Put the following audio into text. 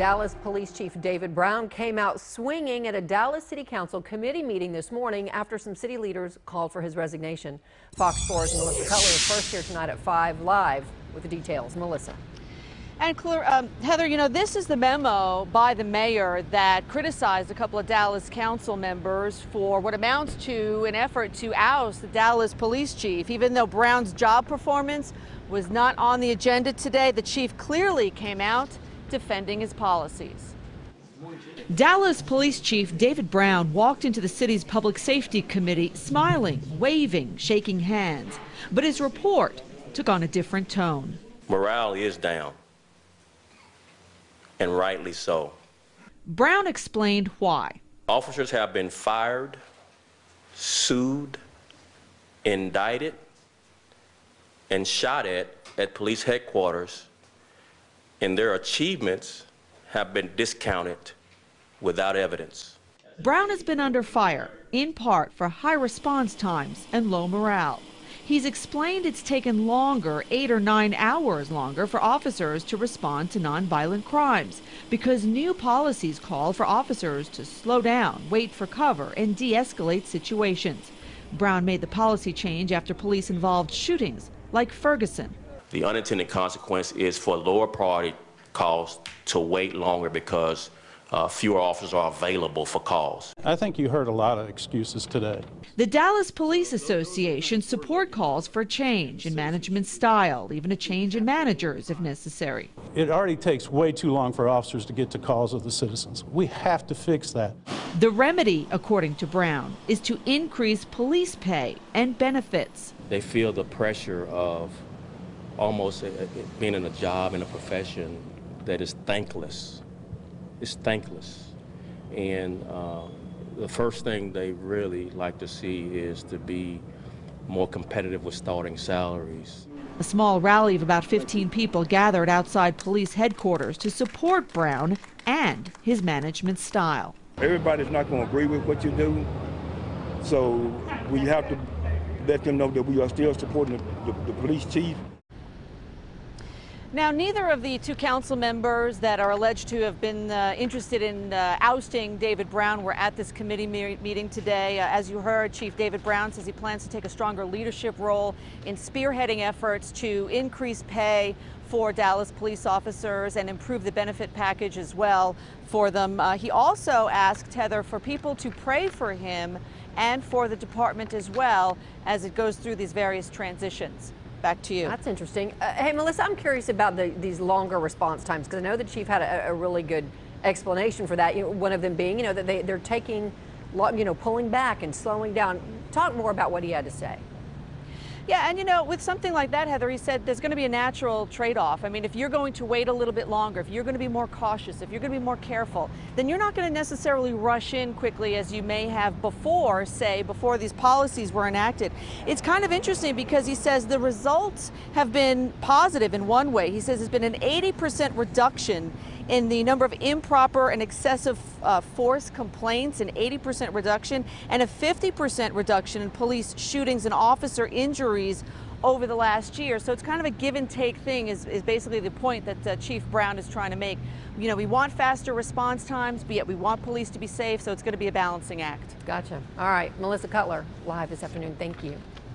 Dallas Police Chief David Brown came out swinging at a Dallas City Council committee meeting this morning after some city leaders called for his resignation. Fox 4's Melissa Cutler is first here tonight at 5 live with the details. Melissa. And Heather, you know, this is the memo by the mayor that criticized a couple of Dallas council members for what amounts to an effort to oust the Dallas police chief. Even though Brown's job performance was not on the agenda today, the chief clearly came out defending his policies. Dallas Police Chief David Brown walked into the city's Public Safety Committee smiling, waving, shaking hands. But his report took on a different tone. Morale is down, and rightly so. Brown explained why. Officers have been fired, sued, indicted, and shot at police headquarters, and their achievements have been discounted without evidence. Brown has been under fire, in part for high response times and low morale. He's explained it's taken longer, 8 or 9 hours longer, for officers to respond to nonviolent crimes because new policies call for officers to slow down, wait for cover, and de-escalate situations. Brown made the policy change after police involved shootings like Ferguson. The unintended consequence is for lower priority calls to wait longer because fewer officers are available for calls. I think you heard a lot of excuses today. The Dallas Police Association support calls for change in management style, even a change in managers if necessary. It already takes way too long for officers to get to calls of the citizens. We have to fix that. The remedy, according to Brown, is to increase police pay and benefits. They feel the pressure of almost being in a job, in a profession that is thankless. It's thankless. And the first thing they really like to see is to be more competitive with starting salaries. A small rally of about 15 people gathered outside police headquarters to support Brown and his management style. Everybody's not going to agree with what you do, so we have to let them know that we are still supporting the police chief. Now, neither of the two council members that are alleged to have been interested in ousting David Brown were at this committee meeting today. As you heard, Chief David Brown says he plans to take a stronger leadership role in spearheading efforts to increase pay for Dallas police officers and improve the benefit package as well for them. He also asked, Heather, for people to pray for him and for the department as well as it goes through these various transitions. Back to you. That's interesting. Hey, Melissa, I'm curious about these longer response times because I know the chief had a really good explanation for that. You know, one of them being, you know, that they're taking, you know, pulling back and slowing down. Talk more about what he had to say. Yeah, and you know, with something like that, Heather, he said there's going to be a natural trade-off. I mean, if you're going to wait a little bit longer, if you're going to be more cautious, if you're going to be more careful, then you're not going to necessarily rush in quickly as you may have before, say, before these policies were enacted. It's kind of interesting because he says the results have been positive in one way. He says there's been an 80% reduction in the number of improper and excessive force complaints, an 80% reduction, and a 50% reduction in police shootings and officer injuries over the last year. So it's kind of a give and take thing is basically the point that Chief Brown is trying to make. You know, we want faster response times, but yet we want police to be safe, so it's going to be a balancing act. Gotcha. All right, Melissa Cutler, live this afternoon. Thank you.